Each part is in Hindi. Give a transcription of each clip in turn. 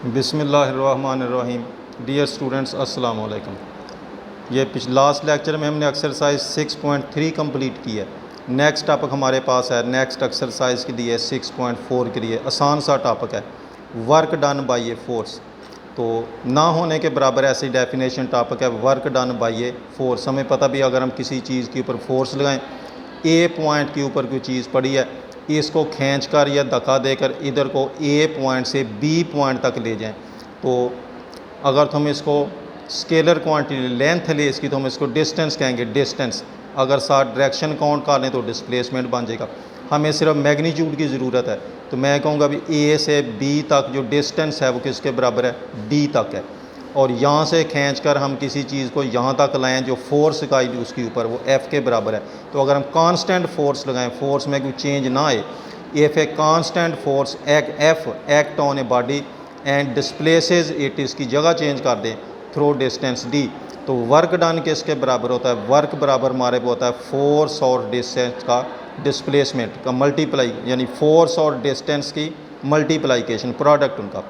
बिस्मिल्लाहिर्रहमानिर्रहीम। डियर स्टूडेंट्स, अस्सलाम वालेकुम। ये लास्ट लेक्चर में हमने एक्सरसाइज 6.3 कंप्लीट की है। नेक्स्ट टॉपिक हमारे पास है, नेक्स्ट एक्सरसाइज के लिए 6.4 के लिए आसान सा टॉपिक है, work done by a force. तो ना होने के बराबर ऐसी डेफिनेशन टॉपिक है, work done by a force. हमें पता भी अगर हम किसी चीज़ के ऊपर फोर्स लगाएं, ए पॉइंट के ऊपर कोई चीज़ पड़ी है, इसको खींच कर या धक्का देकर इधर को ए पॉइंट से बी पॉइंट तक ले जाएं, तो अगर तुम इसको स्केलर क्वांटिटी लेंथ ले इसकी, तो हम इसको डिस्टेंस कहेंगे, डिस्टेंस। अगर साथ डायरेक्शन काउंट कर लें तो डिस्प्लेसमेंट बन जाएगा। हमें सिर्फ मैग्नीट्यूड की ज़रूरत है, तो मैं कहूँगा भी ए से बी तक जो डिस्टेंस है वो किसके बराबर है, डी तक है। और यहाँ से खींचकर हम किसी चीज़ को यहाँ तक लाएं, जो फोर्स का उसके ऊपर वो एफ़ के बराबर है। तो अगर हम कांस्टेंट फोर्स लगाएं, फोर्स में कोई चेंज ना आए, if a constant force F act on a body and displaces it, इसकी जगह चेंज कर दें थ्रू डिस्टेंस डी, तो वर्क डन किसके बराबर होता है, वर्क बराबर हमारे को होता है फोर्स और डिस्टेंस का डिस्प्लेसमेंट का मल्टीप्लाई, यानी फोर्स और डिस्टेंस की मल्टीप्लाइकेशन, प्रोडक्ट उनका।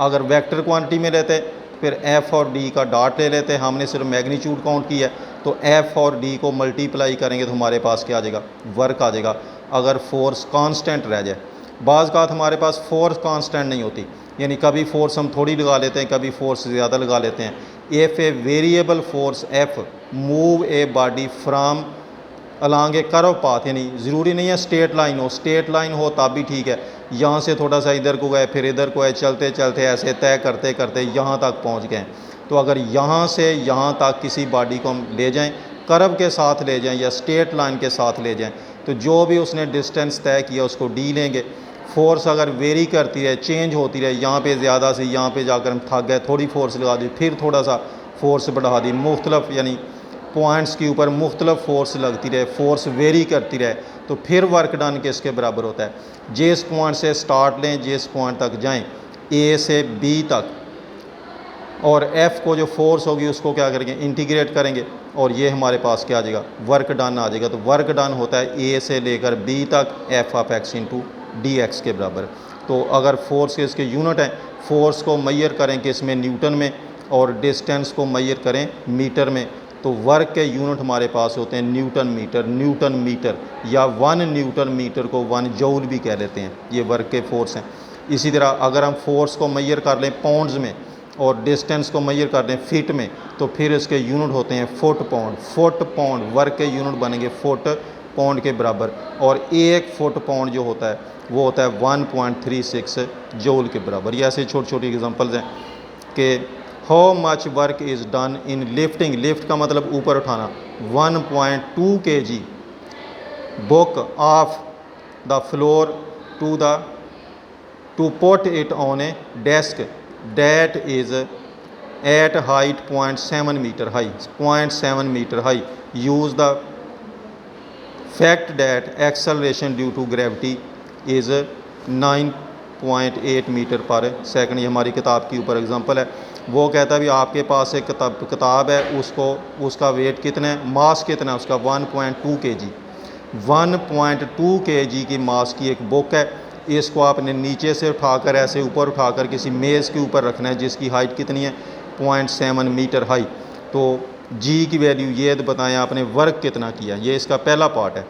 अगर वेक्टर क्वांटिटी में रहते फिर एफ़ और डी का डॉट ले लेते हैं, हमने सिर्फ मैग्नीट्यूड काउंट किया है, तो एफ़ और डी को मल्टीप्लाई करेंगे तो हमारे पास क्या आ जाएगा, वर्क आ जाएगा। अगर फोर्स कांस्टेंट रह जाए, बाज़ बात हमारे पास फोर्स कांस्टेंट नहीं होती, यानी कभी फोर्स हम थोड़ी लगा लेते हैं, कभी फोर्स ज़्यादा लगा लेते हैं। If a variable force F move a body from along A curve path, यानी ज़रूरी नहीं है स्ट्रेट लाइन हो, स्ट्रेट लाइन हो तब भी ठीक है, यहाँ से थोड़ा सा इधर को गए फिर इधर को गए, चलते चलते ऐसे तय करते करते यहाँ तक पहुँच गए। तो अगर यहाँ से यहाँ तक किसी बॉडी को हम ले जाएं, कर्व के साथ ले जाएं या स्ट्रेट लाइन के साथ ले जाएं, तो जो भी उसने डिस्टेंस तय किया उसको डी लेंगे। फोर्स अगर वेरी करती रहे, चेंज होती रहे, यहाँ पे ज़्यादा से यहाँ पे जाकर हम थक गए, थोड़ी फोर्स लगा दी, फिर थोड़ा सा फोर्स बढ़ा दी, मुख्तलफ यानी पॉइंट्स के ऊपर मुख्तलफ फोर्स लगती रहे, फोर्स वेरी करती रहे, तो फिर वर्क डन किसके बराबर होता है, जिस पॉइंट से स्टार्ट लें, जिस पॉइंट तक जाएं, ए से बी तक, और एफ़ को जो फोर्स होगी उसको क्या करेंगे, इंटीग्रेट करेंगे, और ये हमारे पास क्या आ जाएगा, वर्क डन आ जाएगा। तो वर्क डन होता है ए से लेकर बी तक F of x into D x के बराबर। तो अगर फोर्स के इसके यूनिट हैं, फोर्स को मैयर करें कि इसमें न्यूटन में, और डिस्टेंस को मैयर करें मीटर में, तो वर्क के यूनिट हमारे पास होते हैं न्यूटन मीटर, न्यूटन मीटर, या 1 न्यूटन मीटर को 1 जूल भी कह लेते हैं, ये वर्क के फोर्स हैं। इसी तरह अगर हम फोर्स को मैयर कर लें पाउंड्स में और डिस्टेंस को मैयर कर लें फीट में, तो फिर इसके यूनिट होते हैं foot pound. Foot pound work के यूनिट बनेंगे फुट पाउंड के बराबर, और 1 फुट पाउंड जो होता है वो होता है 1.36 जूल के बराबर। ये ऐसे छोटी छोटी एग्जांपल्स हैं कि how much work is done in lifting, lift का मतलब ऊपर उठाना, 1.2 kg book off the floor to put it on a desk that is at height 0.7 meter high, 0.7 meter high. Use the fact that acceleration due to gravity is 9.8 metre पर सेकंड। ये हमारी किताब के ऊपर एग्जांपल है। वो कहता है भी आपके पास एक किताब है, उसको उसका वेट कितना है, मास कितना है उसका, 1.2 kg, 1.2 kg की मास की एक बुक है। इसको आपने नीचे से उठाकर ऐसे ऊपर उठाकर किसी मेज़ के ऊपर रखना है, जिसकी हाइट कितनी है, 0.7 मीटर हाई। तो जी की वैल्यू ये बताएं आपने वर्क कितना किया, ये इसका पहला पार्ट है।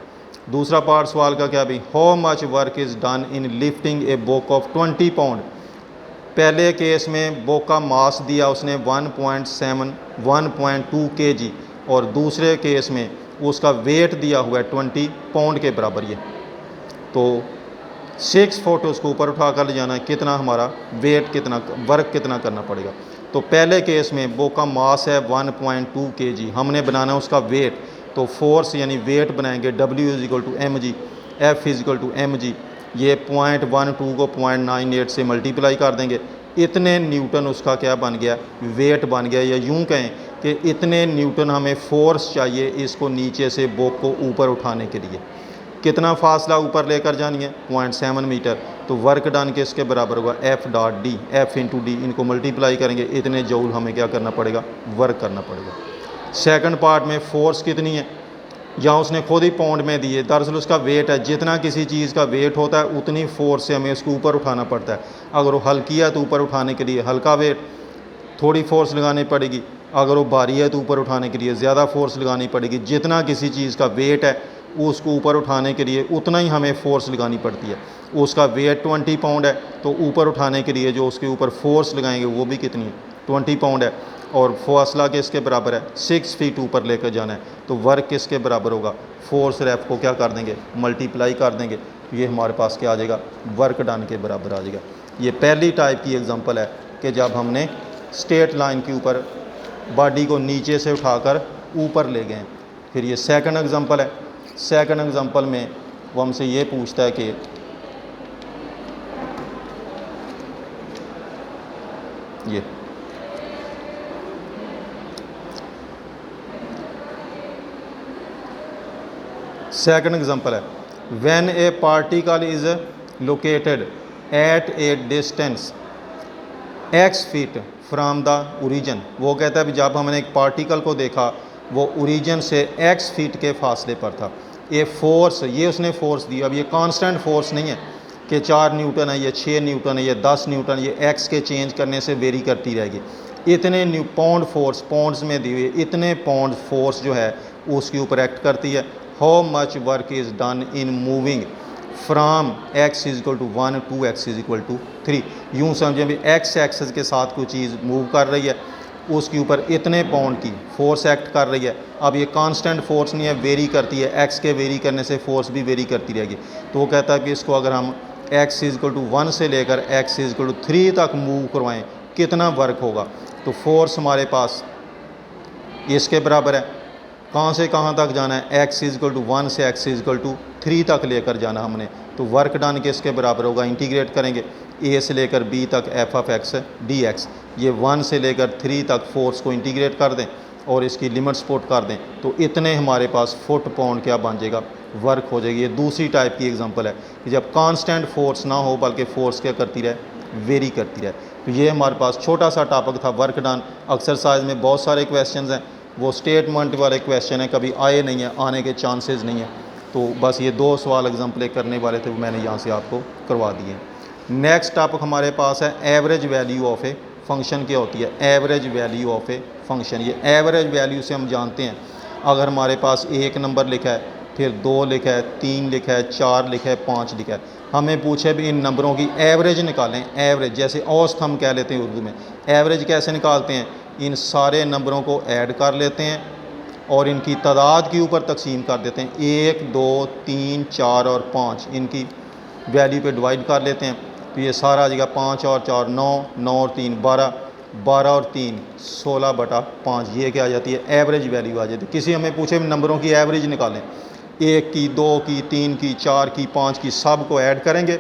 दूसरा पार्ट सवाल का क्या भी, how much work is done in lifting a book of 20 pound. पहले केस में बुक का मास दिया उसने 1.2 kg, और दूसरे केस में उसका वेट दिया हुआ है 20 पाउंड के बराबर। ये तो 6 फुट उसको ऊपर उठा कर ले जाना है, कितना हमारा वेट, कितना वर्क कितना करना पड़ेगा। तो पहले केस में बुक का मास है 1.2 kg, हमने बनाना है उसका वेट, तो फोर्स यानी वेट बनाएंगे W = mg, F = mg। ये 0.12 को 0.98 से मल्टीप्लाई कर देंगे, इतने न्यूटन उसका क्या बन गया, वेट बन गया। या यूँ कहें कि इतने न्यूटन हमें फोर्स चाहिए इसको नीचे से बुक को ऊपर उठाने के लिए। कितना फासला ऊपर लेकर जानी है, 0.7 मीटर। तो वर्क डन के इसके बराबर होगा F dot D, F into D, इनको मल्टीप्लाई करेंगे, इतने जूल हमें क्या करना पड़ेगा, वर्क करना पड़ेगा। सेकंड पार्ट में फोर्स कितनी है, या उसने खुद ही पाउंड में दिए, दरअसल उसका वेट है, जितना किसी चीज़ का वेट होता है उतनी फोर्स से हमें उसको ऊपर उठाना पड़ता है। अगर वो हल्की है तो ऊपर उठाने के लिए हल्का वेट, थोड़ी फोर्स लगानी पड़ेगी। अगर वो भारी है तो ऊपर उठाने के लिए ज़्यादा फोर्स लगानी पड़ेगी। जितना किसी चीज़ का वेट है उसको ऊपर उठाने के लिए उतना ही हमें फोर्स लगानी पड़ती है। उसका वेट 20 पाउंड है तो ऊपर उठाने के लिए जो उसके ऊपर फोर्स लगाएंगे वो भी कितनी है, 20 पाउंड है। और फासला किसके बराबर है, 6 फीट ऊपर लेकर जाना है। तो वर्क किसके बराबर होगा, फोर्स रेफ को क्या कर देंगे, मल्टीप्लाई कर देंगे। तो ये हमारे पास क्या आ जाएगा, वर्क डन के बराबर आ जाएगा। ये पहली टाइप की एग्जांपल है कि जब हमने स्ट्रेट लाइन के ऊपर बॉडी को नीचे से उठाकर ऊपर ले गए। फिर ये सेकंड एग्जांपल है। सेकंड एग्जांपल में वो हमसे ये पूछता है कि ये सेकंड एग्जांपल है, when A particle is located at A distance x feet from the origin. वो कहता है कि जब हमने एक पार्टिकल को देखा वो ओरिजिन से x फीट के फासले पर था। ये फोर्स, ये उसने फोर्स दी। अब ये कांस्टेंट फोर्स नहीं है कि 4 न्यूटन है, ये 6 न्यूटन है, ये 10 न्यूटन, ये x के चेंज करने से वेरी करती रहेगी। इतने पाउंड फोर्स, पाउंड्स में दी हुई, इतने पाउंड फोर्स जो है उसके ऊपर एक्ट करती है। How much work is done in moving from x is equal to 1 to x is equal to 3। यूँ समझें भी x एक्सेस के साथ कोई चीज़ मूव कर रही है, उसके ऊपर इतने पाउंड की फोर्स एक्ट कर रही है। अब ये कांस्टेंट फोर्स नहीं है, वेरी करती है। x के वेरी करने से फोर्स भी वेरी करती रहेगी। तो वो कहता है कि इसको अगर हम x इज इक्वल टू 1 से लेकर x इज इक्वल टू 3 तक मूव करवाएं, कितना वर्क होगा। तो फोर्स हमारे पास इसके बराबर है। कहाँ से कहाँ तक जाना है, x इज इक्वल टू 1 से x इज इक्वल टू 3 तक लेकर जाना हमने। तो वर्क डन किसके बराबर होगा, इंटीग्रेट करेंगे a से लेकर b तक f ऑफ x dx। ये 1 से लेकर 3 तक फोर्स को इंटीग्रेट कर दें और इसकी लिमिट्स पुट कर दें तो इतने हमारे पास फुट पाउंड क्या बन जाएगा, वर्क हो जाएगी। ये दूसरी टाइप की एग्जांपल है कि जब कांस्टेंट फोर्स ना हो बल्कि फोर्स क्या करती रहे, वेरी करती रहे। तो ये हमारे पास छोटा सा टॉपिक था वर्क डन। एक्सरसाइज में बहुत सारे क्वेश्चन हैं, वो स्टेटमेंट वाले क्वेश्चन है, कभी आए नहीं है, आने के चांसेस नहीं है। तो बस ये 2 सवाल एग्जाम्पल करने वाले थे, वो मैंने यहाँ से आपको करवा दिए। नेक्स्ट टॉपिक हमारे पास है average value of a function. क्या होती है average value of a function. ये एवरेज वैल्यू से हम जानते हैं, अगर हमारे पास 1 नंबर लिखा है, फिर 2 लिखा है, 3 लिखा है, 4 लिखा है, 5 लिखा है, हमें पूछे भी इन नंबरों की एवरेज निकालें। एवरेज जैसे औसत हम कह लेते हैं उर्दू में। एवरेज कैसे निकालते हैं, इन सारे नंबरों को ऐड कर लेते हैं और इनकी तादाद के ऊपर तकसीम कर देते हैं। 1 2 3 4 और 5 इनकी वैल्यू पे डिवाइड कर लेते हैं। तो ये सारा आ जाएगा 5 और 4 9, 9 और 3 12, 12 और 3 16/5। ये क्या आ जाती है, एवरेज वैल्यू आ जाती है। किसी हमें पूछे नंबरों की एवरेज निकालें, 1 की, 2 की, 3 की, 4 की, 5 की, सब को ऐड करेंगे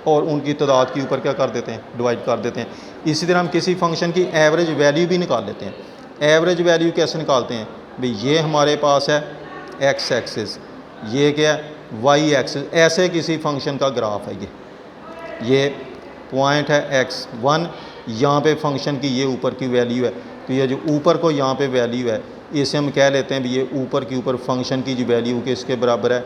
और उनकी तादाद के ऊपर क्या कर देते हैं, डिवाइड कर देते हैं। इसी तरह हम किसी फंक्शन की एवरेज वैल्यू भी निकाल लेते हैं। एवरेज वैल्यू कैसे निकालते हैं भाई, ये हमारे पास है x एक्सिस, ये क्या है y एक्सिस। ऐसे किसी फंक्शन का ग्राफ है, ये पॉइंट है x1, यहाँ पे फंक्शन की ये ऊपर की वैल्यू है। तो ये जो ऊपर को यहाँ पे वैल्यू है, इसे हम कह लेते हैं भी ये ऊपर के ऊपर फंक्शन की जो वैल्यू के इसके बराबर है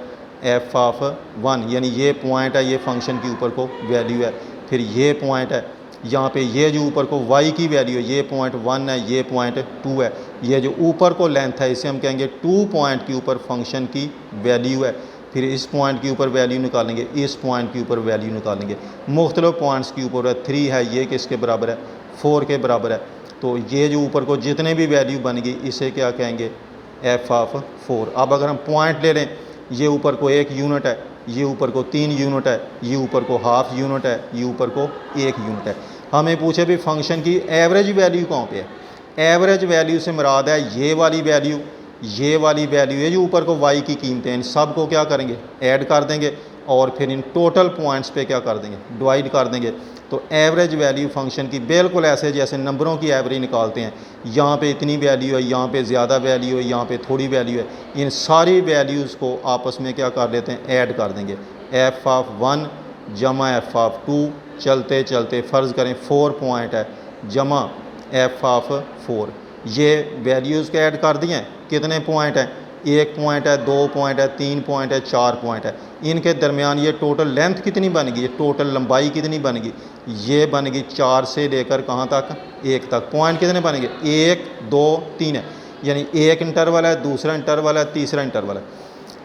f ऑफ 1, यानी ये पॉइंट है, ये फंक्शन के ऊपर को वैल्यू है। फिर ये पॉइंट है, यहाँ पे ये जो ऊपर को y की वैल्यू है, ये पॉइंट 1 है, ये पॉइंट 2 है। ये जो ऊपर को लेंथ है इसे हम कहेंगे 2 पॉइंट के ऊपर फंक्शन की वैल्यू है। फिर इस पॉइंट के ऊपर वैल्यू निकालेंगे, इस पॉइंट के ऊपर वैल्यू निकालेंगे। मुख्तलिफ पॉइंट्स के ऊपर है, 3 है, ये किसके बराबर है, 4 के बराबर है। तो ये जो ऊपर को जितने भी वैल्यू बन गई इसे क्या कहेंगे, f ऑफ 4। अब अगर हम पॉइंट ले लें, ये ऊपर को 1 यूनिट है, ये ऊपर को 3 यूनिट है, ये ऊपर को हाफ यूनिट है, ये ऊपर को 1 यूनिट है। हमें पूछे भी फंक्शन की एवरेज वैल्यू कहाँ पे है। एवरेज वैल्यू से मुराद है ये वाली वैल्यू, ये वाली वैल्यू, ये जो ऊपर को y की कीमतें हैं, इन सब को क्या करेंगे, ऐड कर देंगे और फिर इन टोटल पॉइंट्स पे क्या कर देंगे, डिवाइड कर देंगे। तो एवरेज वैल्यू फंक्शन की बिल्कुल ऐसे जैसे नंबरों की एवरेज निकालते हैं, यहाँ पे इतनी वैल्यू है, यहाँ पे ज़्यादा वैल्यू है, यहाँ पे थोड़ी वैल्यू है, इन सारी वैल्यूज़ को आपस में क्या कर लेते हैं, ऐड कर देंगे। f ऑफ 1 जमा f ऑफ 2, चलते चलते फ़र्ज़ करें 4 पॉइंट है जमा f ऑफ 4, ये वैल्यूज़ के ऐड कर दिए हैं। कितने पॉइंट हैं, 1 पॉइंट है, 2 पॉइंट है, 3 पॉइंट है, 4 पॉइंट है। इनके दरमियान ये टोटल लेंथ कितनी बन गई, टोटल लंबाई कितनी बन गई, ये बन गई 4 से लेकर कहाँ तक, 1 तक। पॉइंट कितने बन गए, 1 2 3 है, यानी एक इंटरवल है, दूसरा इंटरवल है, तीसरा इंटरवल है।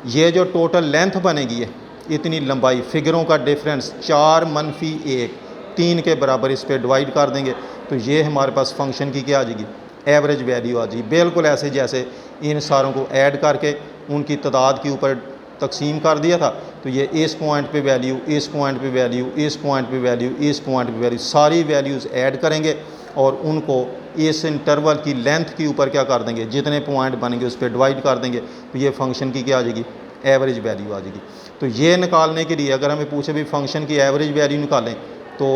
ये जो टोटल लेंथ बनेगी है, इतनी लंबाई, फिगरों का डिफरेंस 4 -1 3 के बराबर इस पर डिवाइड कर देंगे तो ये हमारे पास फंक्शन की क्या आ जाएगी, एवरेज वैल्यू आ जाएगी। बिल्कुल ऐसे जैसे इन सारों को ऐड करके उनकी तादाद के ऊपर तकसीम कर दिया था, तो ये इस पॉइंट पे वैल्यू, इस पॉइंट पे वैल्यू, इस पॉइंट पे वैल्यू, इस पॉइंट पे वैल्यू, सारी वैल्यूज़ ऐड करेंगे और उनको इस इंटरवल की लेंथ के ऊपर क्या कर देंगे, जितने पॉइंट बनेंगे उस पर डिवाइड कर देंगे तो ये फंक्शन की क्या आ जाएगी, एवरेज वैल्यू आ जाएगी। तो ये निकालने के लिए अगर हमें पूछे भी फंक्शन की एवरेज वैल्यू निकालें तो